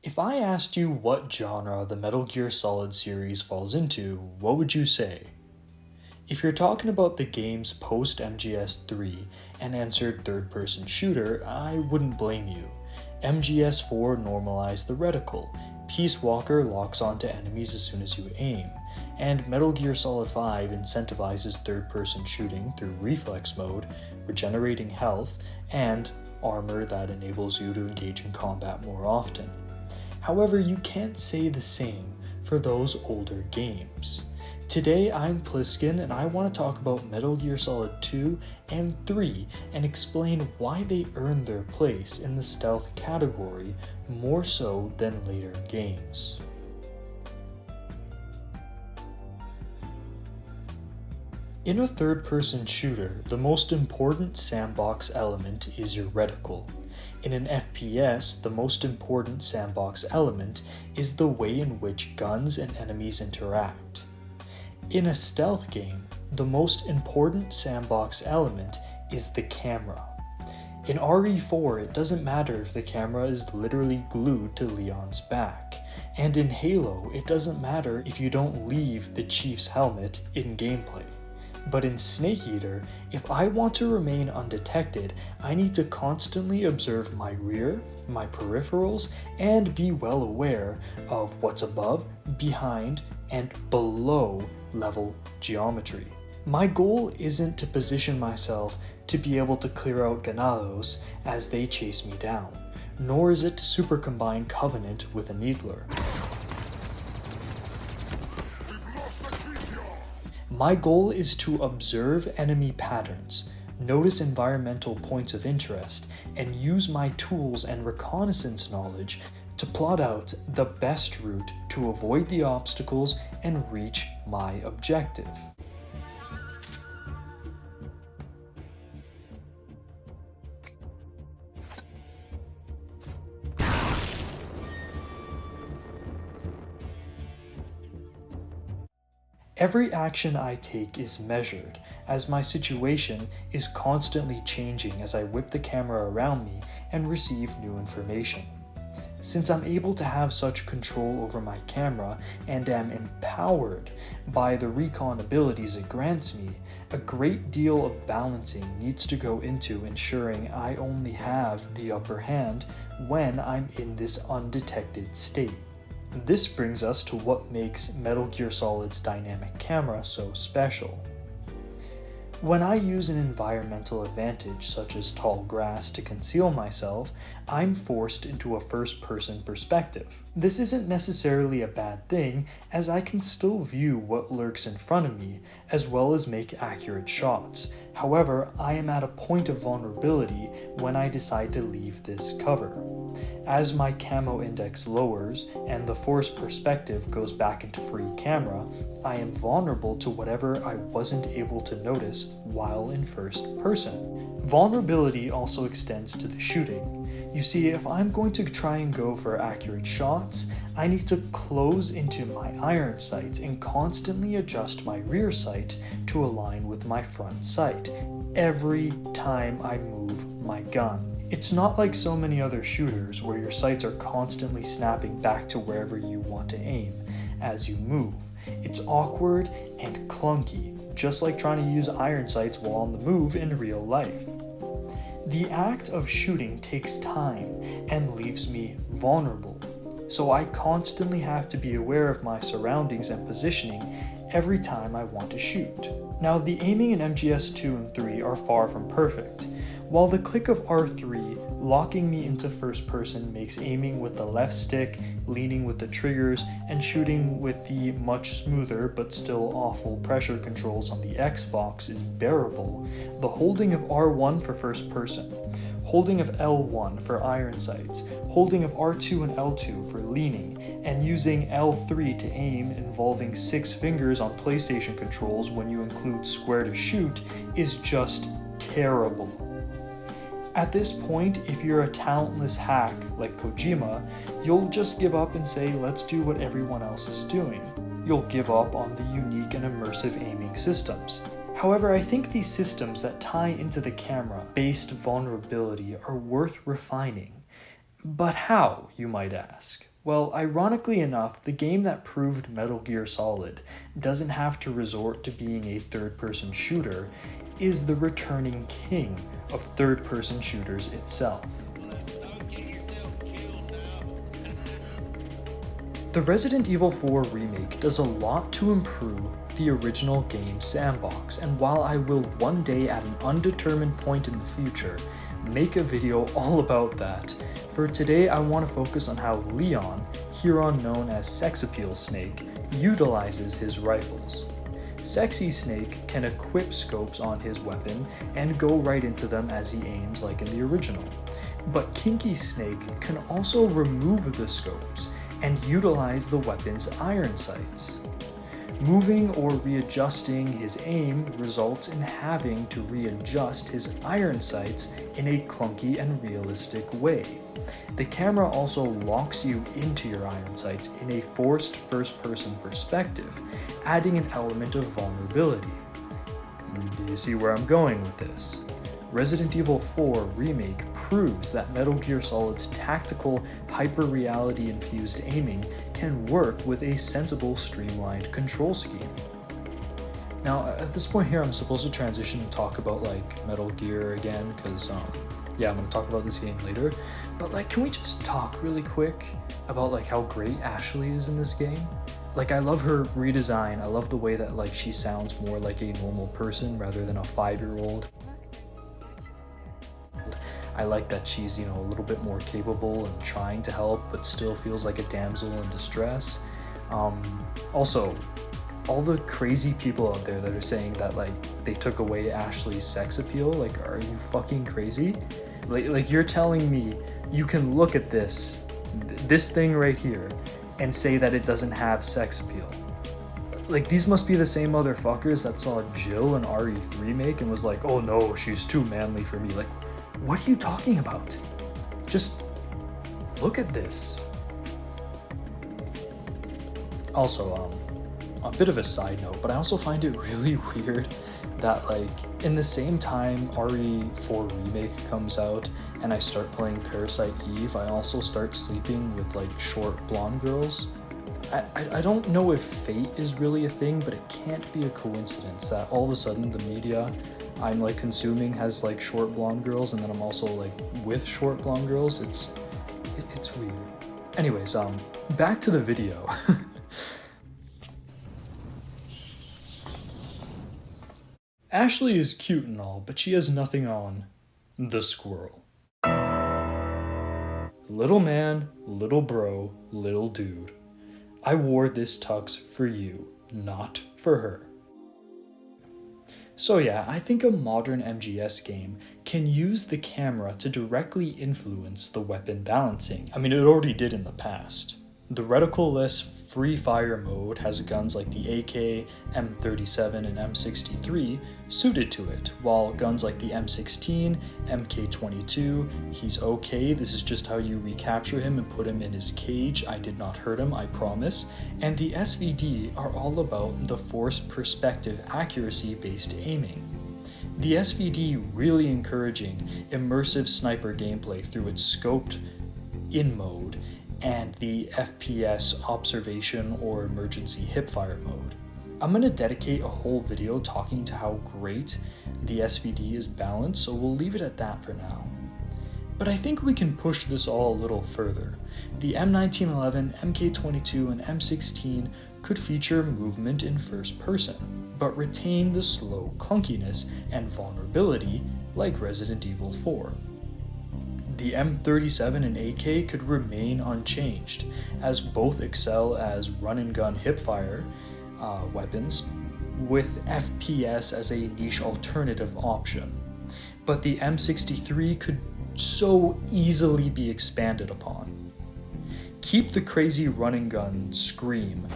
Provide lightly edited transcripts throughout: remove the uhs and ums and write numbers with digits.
If I asked you what genre the Metal Gear Solid series falls into, what would you say? If you're talking about the games post MGS 3 and answered third person shooter, I wouldn't blame you. MGS 4 normalized the reticle, Peace Walker locks onto enemies as soon as you aim, and Metal Gear Solid 5 incentivizes third person shooting through reflex mode, regenerating health, and armor that enables you to engage in combat more often. However, you can't say the same for those older games. Today I'm Pliskin and I want to talk about Metal Gear Solid 2 and 3 and explain why they earned their place in the stealth category more so than later games. In a third-person shooter, the most important sandbox element is your reticle. In an FPS, the most important sandbox element is the way in which guns and enemies interact. In a stealth game, the most important sandbox element is the camera. In RE4, it doesn't matter if the camera is literally glued to Leon's back, and in Halo, it doesn't matter if you don't leave the Chief's helmet in gameplay. But in Snake Eater, if I want to remain undetected, I need to constantly observe my rear, my peripherals, and be well aware of what's above, behind, and below level geometry. My goal isn't to position myself to be able to clear out Ganados as they chase me down, nor is it to super combine Covenant with a Needler. My goal is to observe enemy patterns, notice environmental points of interest, and use my tools and reconnaissance knowledge to plot out the best route to avoid the obstacles and reach my objective. Every action I take is measured, as my situation is constantly changing as I whip the camera around me and receive new information. Since I'm able to have such control over my camera and am empowered by the recon abilities it grants me, a great deal of balancing needs to go into ensuring I only have the upper hand when I'm in this undetected state. This brings us to what makes Metal Gear Solid's dynamic camera so special. When I use an environmental advantage such as tall grass to conceal myself, I'm forced into a first-person perspective. This isn't necessarily a bad thing, as I can still view what lurks in front of me, as well as make accurate shots. However, I am at a point of vulnerability when I decide to leave this cover. As my camo index lowers and the forced perspective goes back into free camera, I am vulnerable to whatever I wasn't able to notice while in first person. Vulnerability also extends to the shooting. You see, if I'm going to try and go for accurate shots, I need to close into my iron sights and constantly adjust my rear sight to align with my front sight every time I move my gun. It's not like so many other shooters where your sights are constantly snapping back to wherever you want to aim as you move. It's awkward and clunky, just like trying to use iron sights while on the move in real life. The act of shooting takes time and leaves me vulnerable, so I constantly have to be aware of my surroundings and positioning every time I want to shoot. Now, the aiming in MGS 2 and 3 are far from perfect. While the click of R3 locking me into first person makes aiming with the left stick, leaning with the triggers, and shooting with the much smoother but still awful pressure controls on the Xbox is bearable, the holding of R1 for first person, holding of L1 for iron sights, holding of R2 and L2 for leaning, and using L3 to aim involving 6 fingers on PlayStation controls when you include square to shoot is just terrible. At this point, if you're a talentless hack like Kojima, you'll just give up and say, let's do what everyone else is doing. You'll give up on the unique and immersive aiming systems. However, I think these systems that tie into the camera-based vulnerability are worth refining. But how, you might ask? Well, ironically enough, the game that proved Metal Gear Solid doesn't have to resort to being a third-person shooter is the returning king of third-person shooters itself. The Resident Evil 4 remake does a lot to improve the original game's sandbox, and while I will one day at an undetermined point in the future make a video all about that, for today I want to focus on how Leon, hereon known as Sex Appeal Snake, utilizes his rifles. Sexy Snake can equip scopes on his weapon and go right into them as he aims like in the original, but Kinky Snake can also remove the scopes and utilize the weapon's iron sights. Moving or readjusting his aim results in having to readjust his iron sights in a clunky and realistic way. The camera also locks you into your iron sights in a forced first-person perspective, adding an element of vulnerability. Do you see where I'm going with this? Resident Evil 4 Remake proves that Metal Gear Solid's tactical, hyper-reality infused aiming can work with a sensible, streamlined control scheme. Now, at this point here, I'm supposed to transition and talk about like Metal Gear again, because yeah, I'm going to talk about this game later, but like, can we just talk really quick about like how great Ashley is in this game? Like, I love her redesign. I love the way that like she sounds more like a normal person rather than a 5-year-old. I like that she's, you know, a little bit more capable and trying to help, but still feels like a damsel in distress. Also, all the crazy people out there that are saying that, like, they took away Ashley's sex appeal, like, are you fucking crazy? Like you're telling me you can look at this thing right here and say that it doesn't have sex appeal? Like, these must be the same motherfuckers that saw Jill in RE3 make and was like, oh no, she's too manly for me. Like, what are you talking about? Just look at this. Also, a bit of a side note, but I also find it really weird that, like, in the same time RE4 Remake comes out and I start playing Parasite Eve, I also start sleeping with, like, short blonde girls. I don't know if fate is really a thing, but it can't be a coincidence that all of a sudden the media I'm like consuming has like short blonde girls, and then I'm also like with short blonde girls. It's weird. Anyways, back to the video. Ashley is cute and all, but she has nothing on the squirrel. Little man, little bro, little dude. I wore this tux for you, not for her. So yeah, I think a modern MGS game can use the camera to directly influence the weapon balancing. I mean, it already did in the past. The reticle-less free fire mode has guns like the AK, M37, and M63 suited to it, while guns like the M16, MK22, he's okay, this is just how you recapture him and put him in his cage, I did not hurt him, I promise, and the SVD are all about the forced perspective accuracy-based aiming. The SVD really encouraging immersive sniper gameplay through its scoped in mode and the FPS observation or emergency hipfire mode. I'm going to dedicate a whole video talking to how great the SVD is balanced, so we'll leave it at that for now. But I think we can push this all a little further. The M1911, MK22, and M16 could feature movement in first person, but retain the slow clunkiness and vulnerability like Resident Evil 4. The M37 and AK could remain unchanged, as both excel as run-and-gun hipfire weapons, with FPS as a niche alternative option. But the M63 could so easily be expanded upon. Keep the crazy run-and-gun scream,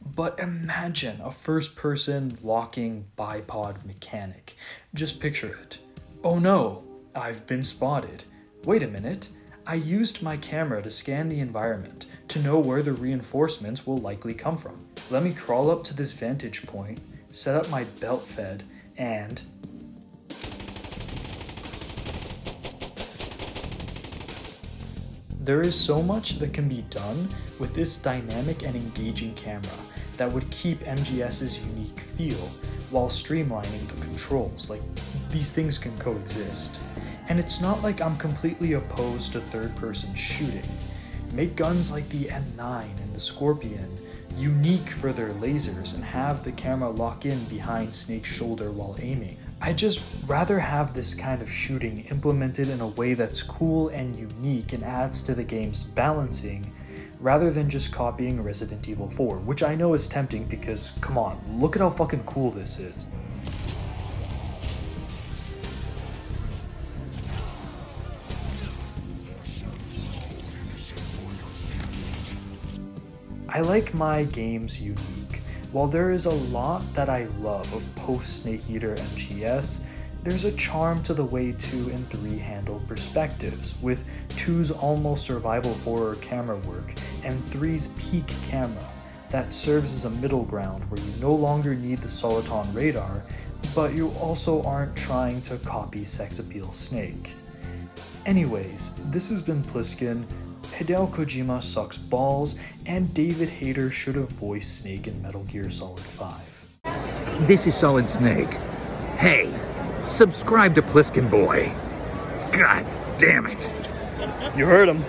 but imagine a first-person locking bipod mechanic. Just picture it. Oh no, I've been spotted. Wait a minute, I used my camera to scan the environment to know where the reinforcements will likely come from. Let me crawl up to this vantage point, set up my belt fed, and There is so much that can be done with this dynamic and engaging camera that would keep MGS's unique feel while streamlining the controls. Like, these things can coexist. And it's not like I'm completely opposed to third-person shooting. Make guns like the M9 and the Scorpion unique for their lasers and have the camera lock in behind Snake's shoulder while aiming. I'd just rather have this kind of shooting implemented in a way that's cool and unique and adds to the game's balancing, rather than just copying Resident Evil 4, which I know is tempting because, come on, look at how fucking cool this is. I like my games unique. While there is a lot that I love of post-Snake Eater MGS, there's a charm to the way 2 and 3 handle perspectives, with 2's almost survival horror camera work and 3's peak camera that serves as a middle ground where you no longer need the Soliton radar, but you also aren't trying to copy sex appeal Snake. Anyways, this has been Pliskin. Hideo Kojima sucks balls, and David Hayter should have voiced Snake in Metal Gear Solid 5. This is Solid Snake. Hey, subscribe to Pliskin Boy. God damn it. You heard him.